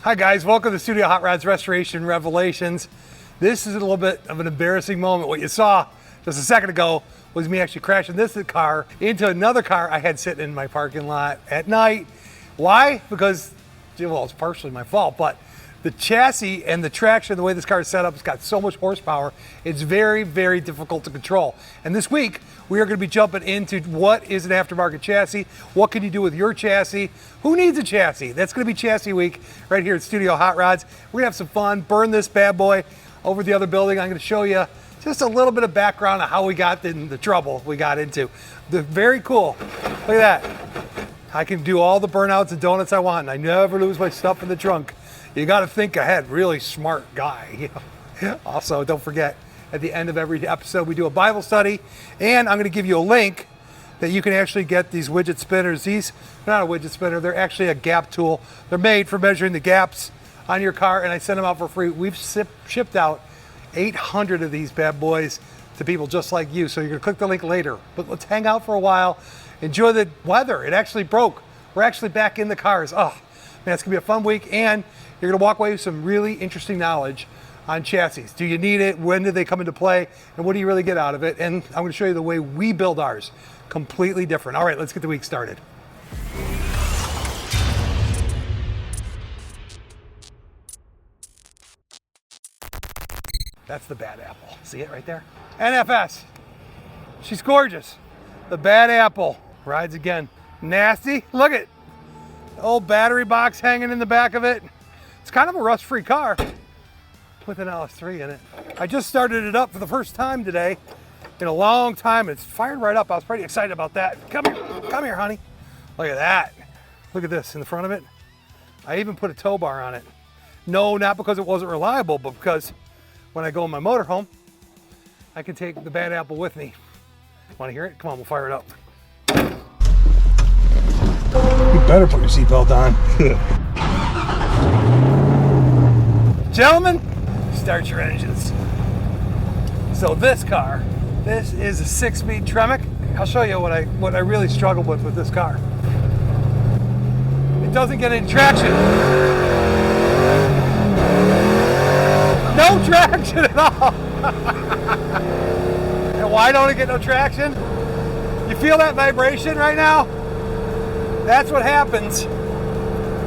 Hi guys, welcome to Studio Hot Rods Restoration Revelations. This is a little bit of an embarrassing moment. What you saw just a second ago was me actually crashing this car into another car I had sitting in my parking lot at night. Why? Because, well, it's partially my fault, but the chassis and the traction, the way this car is set up, it's got so much horsepower, it's very, very difficult to control. And this week, we are going to be jumping into what is an aftermarket chassis, what can you do with your chassis, who needs a chassis? That's going to be Chassis Week right here at Studio Hot Rods. We're going to have some fun, burn this bad boy over the other building. I'm going to show you just a little bit of background of how we got in the trouble we got into. Very cool. Look at that. I can do all the burnouts and donuts I want, and I never lose my stuff in the trunk. You got to think ahead. Really smart guy. Also, don't forget, at the end of every episode, we do a Bible study, and I'm going to give you a link that you can actually get these widget spinners. These are not a widget spinner. They're actually a gap tool. They're made for measuring the gaps on your car, and I send them out for free. We've shipped out 800 of these bad boys to people just like you. So you're going to click the link later. But let's hang out for a while. Enjoy the weather. It actually broke. We're actually back in the cars. Oh, man, it's going to be a fun week, and you're going to walk away with some really interesting knowledge on chassis. Do you need it? When do they come into play? And what do you really get out of it? And I'm going to show you the way we build ours. Completely different. All right, let's get the week started. That's the bad apple. See it right there? NFS. She's gorgeous. The bad apple rides again. Nasty. Look at the old battery box hanging in the back of it. It's kind of a rust-free car with an LS3 in it. I just started it up for the first time today in a long time. It's fired right up. I was pretty excited about that. Come here, honey. Look at that. Look at this in the front of it. I even put a tow bar on it. No, not because it wasn't reliable, but because when I go in my motorhome, I can take the bad apple with me. Want to hear it? Come on, we'll fire it up. You better put your seatbelt on. Gentlemen, start your engines. So this car, this is a 6-speed Tremec. I'll show you what I really struggled with this car. It doesn't get any traction. No traction at all. And why don't it get no traction? You feel that vibration right now? That's what happens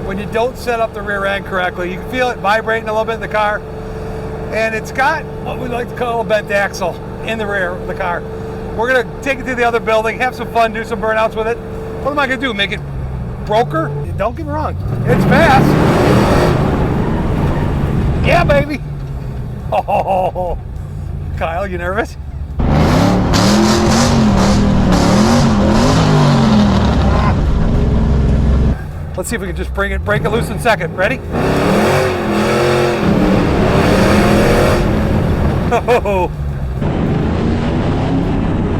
when you don't set up the rear end correctly. You can feel it vibrating a little bit in the car. And it's got what we like to call a bent axle in the rear of the car. We're gonna take it to the other building, have some fun, do some burnouts with it. What am I gonna do, make it broker? Don't get me wrong, it's fast. Yeah, baby. Oh, Kyle, you nervous? Let's see if we can just break it loose in a second. Ready? Oh.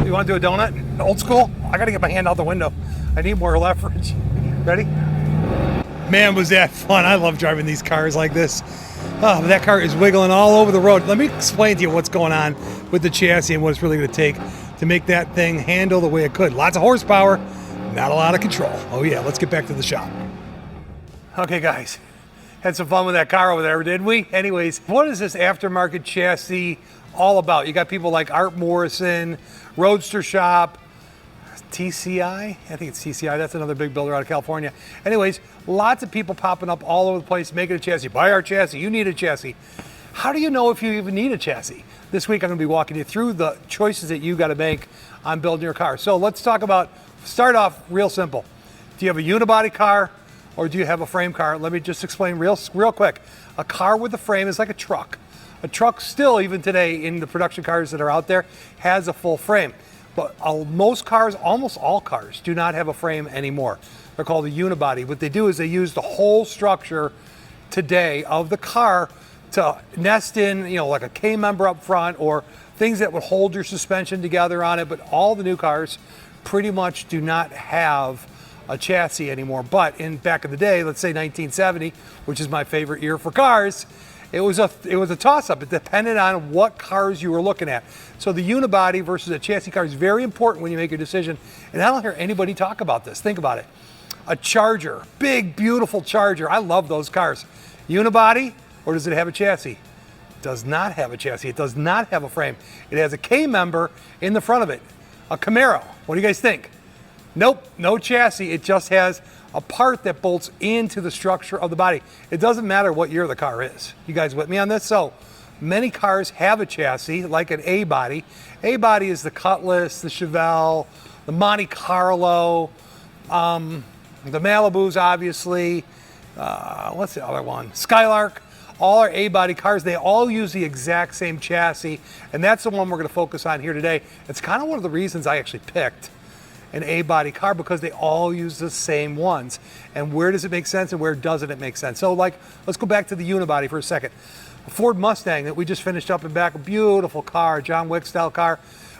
You want to do a donut? Old school? I got to get my hand out the window. I need more leverage. Ready? Man, was that fun. I love driving these cars like this. Oh, that car is wiggling all over the road. Let me explain to you what's going on with the chassis and what it's really going to take to make that thing handle the way it could. Lots of horsepower, not a lot of control. Oh yeah, let's get back to the shop. Okay guys, had some fun with that car over there, didn't we? Anyways, what is this aftermarket chassis all about? You got people like Art Morrison, Roadster Shop, TCI, I think it's TCI, that's another big builder out of California. Anyways, lots of people popping up all over the place making a chassis. Buy our chassis, you need a chassis. How do you know if you even need a chassis? This week I'm gonna be walking you through the choices that you gotta make on building your car. So let's talk about, start off real simple. Do you have a unibody car or do you have a frame car? Let me just explain real quick. A car with a frame is like a truck. A truck still, even today in the production cars that are out there, has a full frame. But most cars, almost all cars, do not have a frame anymore. They're called a unibody. What they do is they use the whole structure today of the car to nest in, you know, like a K-member up front or things that would hold your suspension together on it. But all the new cars pretty much do not have a chassis anymore. But back in the day, let's say 1970, which is my favorite year for cars, it was a toss-up. It depended on what cars you were looking at. So the unibody versus a chassis car is very important when you make your decision. And I don't hear anybody talk about this. Think about it. A Charger, big, beautiful Charger. I love those cars. Unibody, or does it have a chassis? Does not have a chassis. It does not have a frame. It has a K-member in the front of it, a Camaro. What do you guys think? Nope, no chassis. It just has a part that bolts into the structure of the body. It doesn't matter what year the car is. You guys with me on this? So many cars have a chassis, like an A-body. A-body is the Cutlass, the Chevelle, the Monte Carlo, the Malibus, obviously. What's the other one? Skylark. All are A-body cars. They all use the exact same chassis, and that's the one we're going to focus on here today. It's kind of one of the reasons I actually picked an A-body car, because they all use the same ones. And where does it make sense and where doesn't it make sense? So like, let's go back to the Unibody for a second. A Ford Mustang that we just finished up in back, a beautiful car, John Wick style car.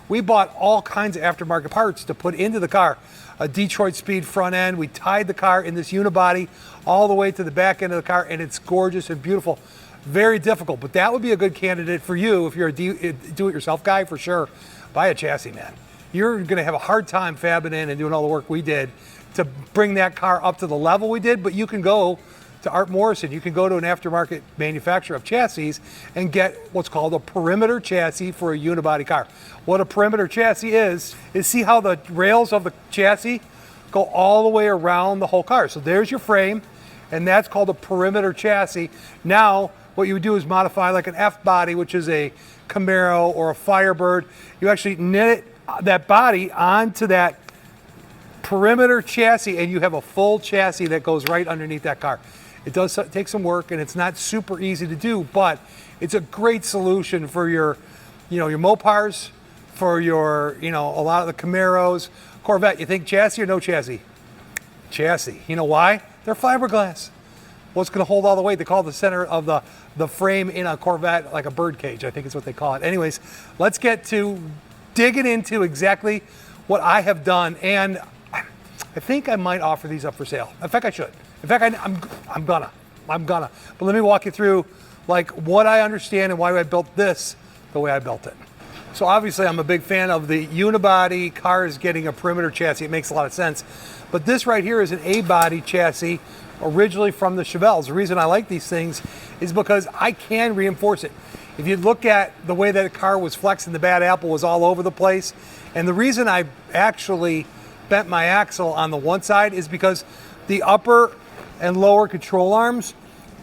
We bought all kinds of aftermarket parts to put into the car. A Detroit Speed front end. We tied the car in this Unibody all the way to the back end of the car, and it's gorgeous and beautiful. Very difficult, but that would be a good candidate for you if you're a do-it-yourself guy, for sure. Buy a chassis, man. You're going to have a hard time fabbing in and doing all the work we did to bring that car up to the level we did, but you can go to Art Morrison. You can go to an aftermarket manufacturer of chassis and get what's called a perimeter chassis for a unibody car. What a perimeter chassis is see how the rails of the chassis go all the way around the whole car. So there's your frame, and that's called a perimeter chassis. Now, what you would do is modify like an F-body, which is a Camaro or a Firebird. You actually knit that body onto that perimeter chassis, and you have a full chassis that goes right underneath that car. It does take some work, and it's not super easy to do, but it's a great solution for your, your Mopars, for your, a lot of the Camaros. Corvette, you think chassis or no chassis? Chassis. You know why? They're fiberglass. What's going to hold all the weight? They call the center of the frame in a Corvette like a bird cage, I think is what they call it. Anyways, let's get to digging into exactly what I have done, and I think I might offer these up for sale. In fact, I should. In fact, I'm gonna. But let me walk you through like what I understand and why I built this the way I built it. So obviously I'm a big fan of the unibody cars getting a perimeter chassis. It makes a lot of sense. But this right here is an A-body chassis originally from the Chevelles. The reason I like these things is because I can reinforce it. If you look at the way that the car was flexing, the bad apple was all over the place. And the reason I actually bent my axle on the one side is because the upper and lower control arms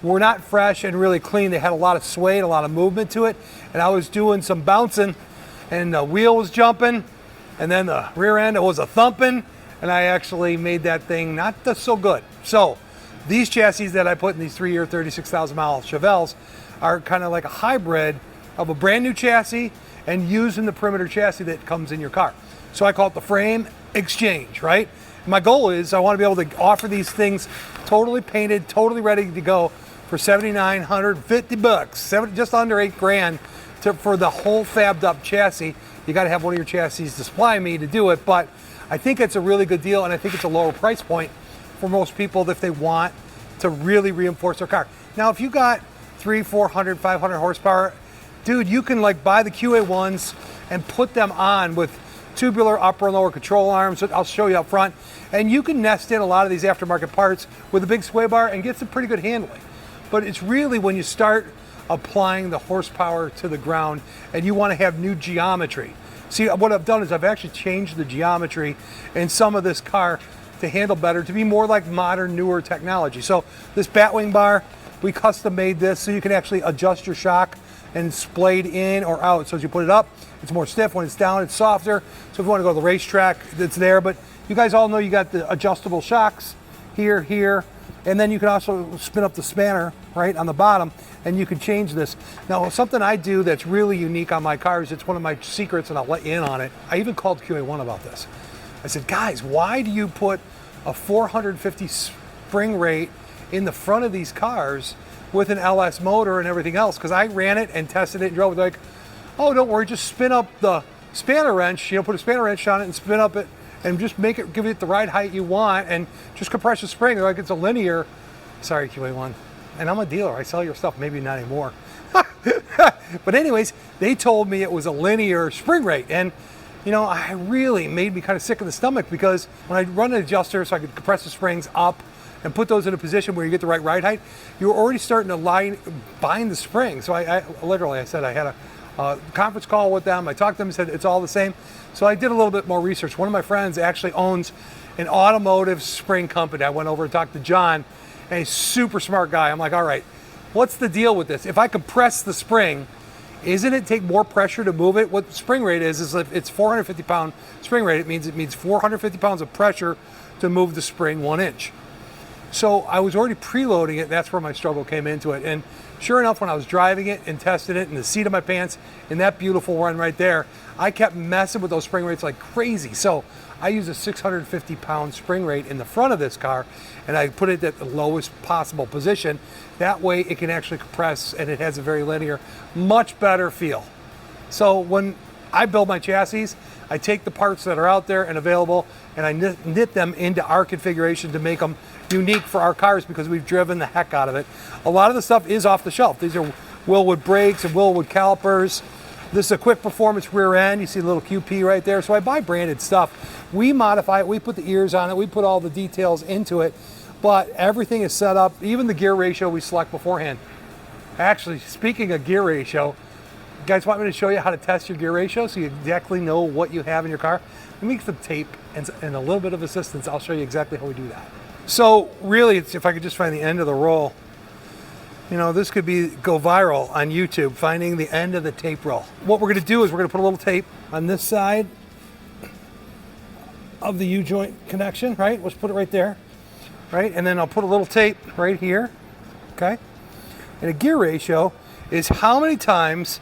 were not fresh and really clean. They had a lot of sway and a lot of movement to it. And I was doing some bouncing, and the wheel was jumping, and then the rear end, it was a thumping, and I actually made that thing not so good. So these chassis that I put in these 3-year, 36,000 mile Chevelles are kind of like a hybrid of a brand new chassis and using the perimeter chassis that comes in your car. So I call it the frame exchange, right? My goal is I want to be able to offer these things totally painted, totally ready to go for $7,950, just under $8,000 for the whole fabbed up chassis. You got to have one of your chassis to supply me to do it, but I think it's a really good deal, and I think it's a lower price point for most people if they want to really reinforce their car. Now, if you got 300, 400, 500 horsepower, dude, you can like buy the QA1s and put them on with tubular upper and lower control arms. I'll show you up front, and you can nest in a lot of these aftermarket parts with a big sway bar and get some pretty good handling. But it's really when you start applying the horsepower to the ground and you want to have new geometry. See, what I've done is I've actually changed the geometry in some of this car to handle better, to be more like modern, newer technology. So this batwing bar, we custom made this so you can actually adjust your shock and splayed in or out. So as you put it up, it's more stiff. When it's down, it's softer. So if you want to go to the racetrack, it's there. But you guys all know you got the adjustable shocks here, here, and then you can also spin up the spanner right on the bottom, and you can change this. Now, something I do that's really unique on my cars, it's one of my secrets, and I'll let you in on it. I even called QA1 about this. I said, guys, why do you put a 450 spring rate in the front of these cars with an LS motor and everything else? Because I ran it and tested it and drove it. Like, oh, don't worry, just spin up the spanner wrench, put a spanner wrench on it and spin up it and just give it the right height you want and just compress the spring. They're like, it's a linear. Sorry, QA1. And I'm a dealer, I sell your stuff, maybe not anymore. But anyways, they told me it was a linear spring rate. And I really made me kind of sick in the stomach, because when I run an adjuster so I could compress the springs up and put those in a position where you get the right ride height, you're already starting to bind the spring. So I literally, I said I had a conference call with them. I talked to them and said it's all the same. So I did a little bit more research. One of my friends actually owns an automotive spring company. I went over and talked to John, and he's a super smart guy. I'm like, all right, what's the deal with this? If I compress the spring, isn't it take more pressure to move it? What the spring rate is if it's 450 pound spring rate, it means 450 pounds of pressure to move the spring 1 inch. So I was already preloading it. That's where my struggle came into it. And sure enough, when I was driving it and testing it in the seat of my pants in that beautiful run right there, I kept messing with those spring rates like crazy. So I use a 650 pound spring rate in the front of this car, and I put it at the lowest possible position. That way it can actually compress, and it has a very linear, much better feel. So when I build my chassis, I take the parts that are out there and available, and I knit them into our configuration to make them unique for our cars, because we've driven the heck out of it. A lot of the stuff is off the shelf. These are Willwood brakes and Willwood calipers. This is a quick performance rear end. You see a little QP right there. So I buy branded stuff. We modify it. We put the ears on it. We put all the details into it. But everything is set up. Even the gear ratio we select beforehand. Actually, speaking of gear ratio, you guys want me to show you how to test your gear ratio so you exactly know what you have in your car? Let me get some tape and a little bit of assistance. I'll show you exactly how we do that. So really, if I could just find the end of the roll, you know, this could go viral on YouTube, finding the end of the tape roll. What we're gonna do is we're gonna put a little tape on this side of the U-joint connection, right? Let's put it right there, right? And then I'll put a little tape right here, okay? And a gear ratio is how many times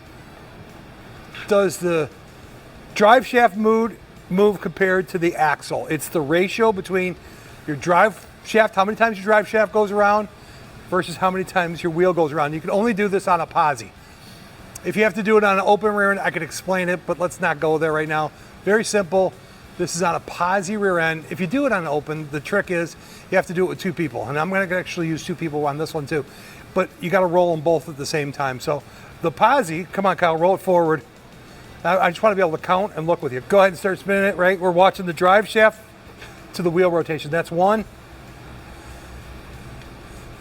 does the drive shaft move compared to the axle. It's the ratio between your drive shaft, how many times your drive shaft goes around, versus how many times your wheel goes around. You can only do this on a posi. If you have to do it on an open rear end, I could explain it, but let's not go there right now. Very simple. This is on a posi rear end. If you do it on an open, the trick is you have to do it with 2 people. And I'm gonna actually use 2 people on this one too. But you gotta roll them both at the same time. So the posi, come on Kyle, roll it forward. I just wanna be able to count and look with you. Go ahead and start spinning it, right? We're watching the drive shaft to the wheel rotation. That's 1.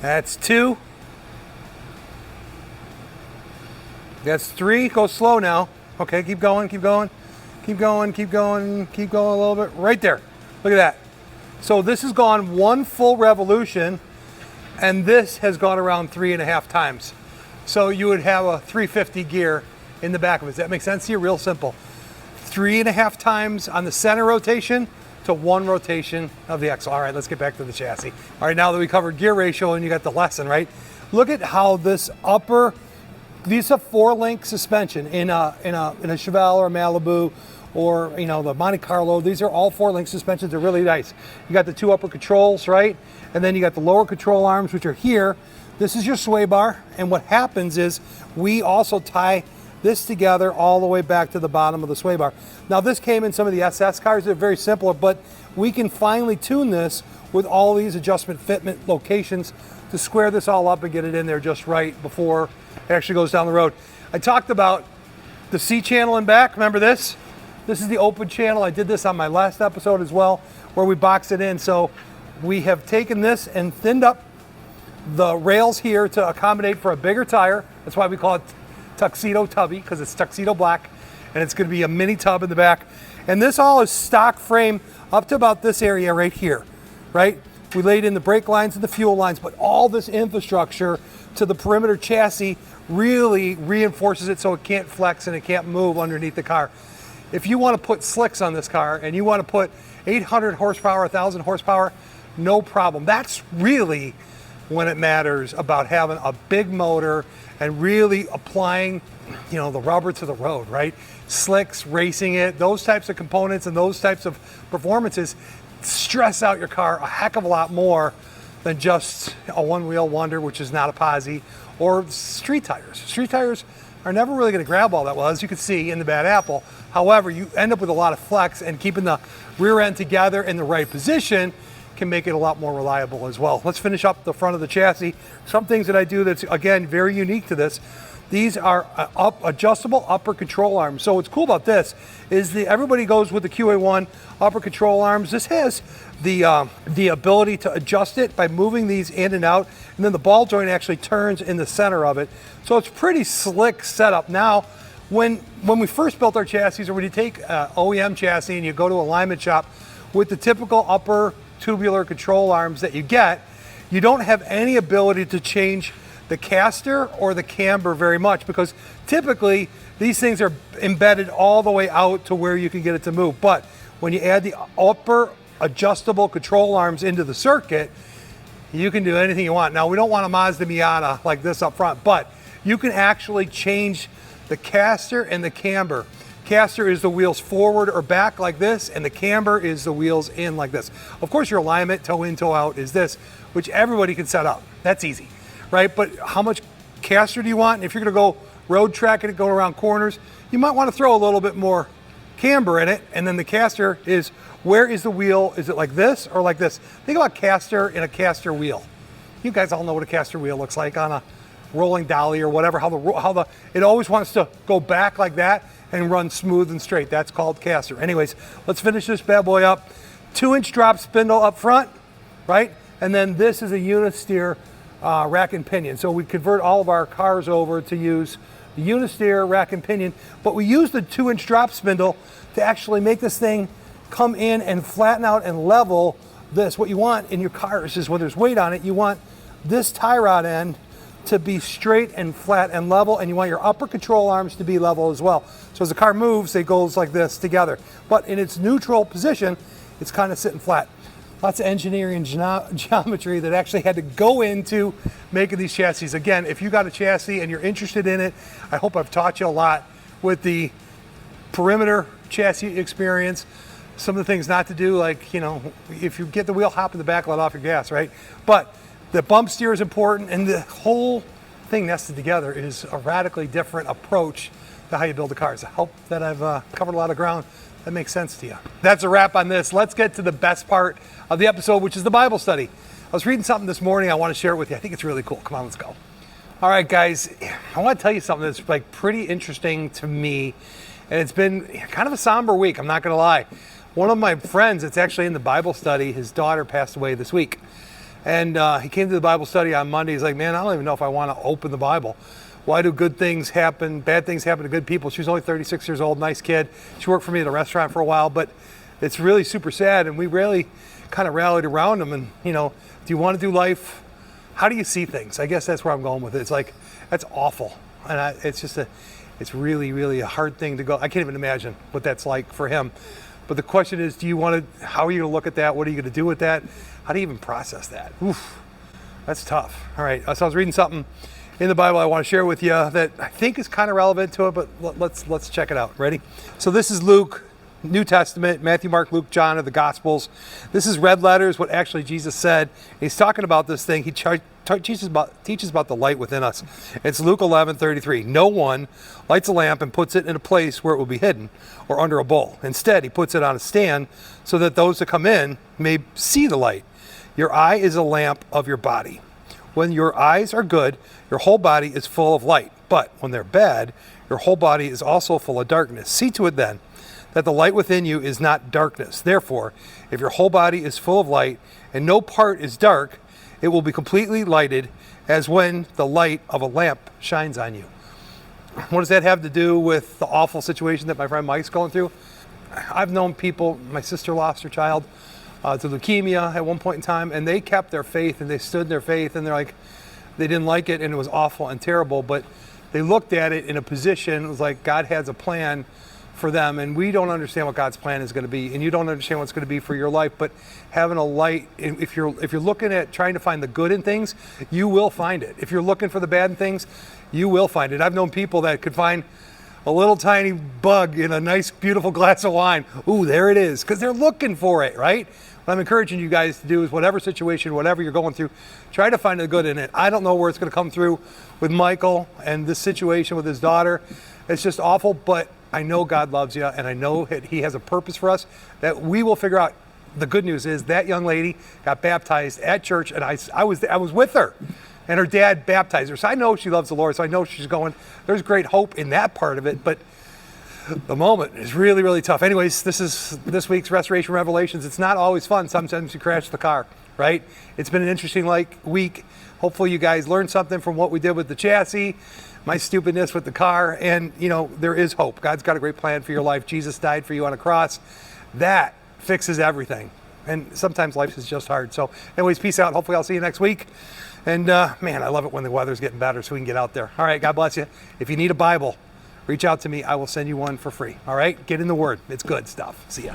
That's 2. That's 3. Go slow now. Okay, keep going, keep going. Keep going, keep going, keep going a little bit. Right there. Look at that. So this has gone 1 full revolution, and this has gone around 3.5 times. So you would have a 350 gear in the back of it. Does that make sense to you? Real simple. 3.5 times on the center rotation to 1 rotation of the axle. All right, let's get back to the chassis. All right, now that we covered gear ratio and you got the lesson, right? Look at how this these are 4-link suspension in a Chevelle or a Malibu, or you know, the Monte Carlo. These are all 4-link suspensions. They're really nice. You got the 2 upper controls, right? And then you got the lower control arms, which are here. This is your sway bar, and what happens is we also tie this together all the way back to the bottom of the sway bar. Now this came in some of the SS cars. They're very simple, but we can finely tune this with all these adjustment fitment locations to square this all up and get it in there just right before it actually goes down the road. I talked about the C channel in back. Remember this? This is the open channel. I did this on my last episode as well, where we box it in. So we have taken this and thinned up the rails here to accommodate for a bigger tire. That's why we call it Tuxedo Tubby, because it's tuxedo black, and it's going to be a mini tub in the back. And this all is stock frame up to about this area right here, right? We laid in the brake lines and the fuel lines, but all this infrastructure to the perimeter chassis really reinforces it so it can't flex and it can't move underneath the car. If you want to put slicks on this car and you want to put 800 horsepower, 1,000 horsepower, no problem. That's really when it matters about having a big motor and really applying, you know, the rubber to the road, right? Slicks, racing it, those types of components and those types of performances stress out your car a heck of a lot more than just a one-wheel wonder, which is not a posi, or street tires. Street tires are never really going to grab all that well, as you can see in the Bad Apple. However, you end up with a lot of flex, and keeping the rear end together in the right position can make it a lot more reliable as well. Let's finish up the front of the chassis. Some things that I do that's, again, very unique to this. These are adjustable upper control arms. So what's cool about this is everybody goes with the QA1 upper control arms. This has the ability to adjust it by moving these in and out, and then the ball joint actually turns in the center of it. So it's pretty slick setup. Now, when we first built our chassis, or when you take OEM chassis and you go to a alignment shop with the typical upper tubular control arms that you get, you don't have any ability to change the caster or the camber very much, because typically these things are embedded all the way out to where you can get it to move. But when you add the upper adjustable control arms into the circuit, you can do anything you want. Now, we don't want a Mazda Miata like this up front, but you can actually change the caster and the camber. Caster is the wheels forward or back like this, and the camber is the wheels in like this. Of course, your alignment, toe in, toe out, is this, which everybody can set up. That's easy, right? But how much caster do you want? And if you're gonna go road tracking it, going around corners, you might wanna throw a little bit more camber in it. And then the caster is, where is the wheel? Is it like this or like this? Think about caster in a caster wheel. You guys all know what a caster wheel looks like on a rolling dolly or whatever, it always wants to go back like that and run smooth and straight. That's called caster. Anyways, let's finish this bad boy up. 2-inch drop spindle up front, right? And then this is a Unisteer rack and pinion. So we convert all of our cars over to use the Unisteer rack and pinion, but we use the 2-inch drop spindle to actually make this thing come in and flatten out and level this. What you want in your cars is when there's weight on it, you want this tie rod end to be straight and flat and level, and you want your upper control arms to be level as well. So as the car moves, it goes like this together. But in its neutral position, it's kind of sitting flat. Lots of engineering geometry that actually had to go into making these chassis. Again, if you got a chassis and you're interested in it, I hope I've taught you a lot with the perimeter chassis experience. Some of the things not to do, like, you know, if you get the wheel hop in the back, let off your gas, right? But the bump steer is important, and the whole thing nested together is a radically different approach to how you build the cars. I hope that I've covered a lot of ground that makes sense to you. That's a wrap on this. Let's get to the best part of the episode, which is the Bible study. I was reading something this morning. I want to share it with you. I think it's really cool. Come on, let's go. All right, guys, I want to tell you something that's like pretty interesting to me, and it's been kind of a somber week. I'm not going to lie. One of my friends, it's actually in the Bible study, his daughter passed away this week. And he came to the Bible study on Monday. He's like, man, I don't even know if I want to open the Bible. Why do good things happen, bad things happen to good people? She was only 36 years old, nice kid. She worked for me at a restaurant for a while, but it's really super sad. And we really kind of rallied around him. And, you know, do you want to do life? How do you see things? I guess that's where I'm going with it. It's like, that's awful. And it's really, really a hard thing to go. I can't even imagine what that's like for him. But the question is, how are you going to look at that? What are you going to do with that? How do you even process that? Oof, that's tough. All right, so I was reading something in the Bible I want to share with you that I think is kind of relevant to it, but let's check it out. Ready? So this is Luke, New Testament, Matthew, Mark, Luke, John are the Gospels. This is red letters, what actually Jesus said. He's talking about this thing. He teaches about the light within us. It's Luke 11:33. No one lights a lamp and puts it in a place where it will be hidden or under a bowl. Instead, he puts it on a stand so that those that come in may see the light. Your eye is a lamp of your body. When your eyes are good, your whole body is full of light. But when they're bad, your whole body is also full of darkness. See to it then that the light within you is not darkness. Therefore, if your whole body is full of light and no part is dark, it will be completely lighted as when the light of a lamp shines on you. What does that have to do with the awful situation that my friend Mike's going through? I've known people, my sister lost her child to leukemia at one point in time, and they kept their faith and they stood in their faith, and they didn't like it and it was awful and terrible, but they looked at it in a position, it was like God has a plan for them, and we don't understand what God's plan is going to be, and you don't understand what's going to be for your life, but having a light, if you're looking at trying to find the good in things, you will find it. If you're looking for the bad in things, you will find it. I've known people that could find a little tiny bug in a nice, beautiful glass of wine. Ooh, there it is, because they're looking for it, right? What I'm encouraging you guys to do is whatever situation, whatever you're going through, try to find the good in it. I don't know where it's going to come through with Michael and this situation with his daughter. It's just awful, but I know God loves you, and I know He has a purpose for us that we will figure out. The good news is that young lady got baptized at church, and I was with her. And her dad baptized her. So I know she loves the Lord. So I know she's going, there's great hope in that part of it. But the moment is really, really tough. Anyways, this is this week's Restoration Revelations. It's not always fun. Sometimes you crash the car, right? It's been an interesting week. Hopefully you guys learned something from what we did with the chassis, my stupidness with the car, and there is hope. God's got a great plan for your life. Jesus died for you on a cross. That fixes everything. And sometimes life is just hard. So anyways, peace out. Hopefully I'll see you next week. And man, I love it when the weather's getting better so we can get out there. All right, God bless you. If you need a Bible, reach out to me. I will send you one for free. All right, get in the Word. It's good stuff. See ya.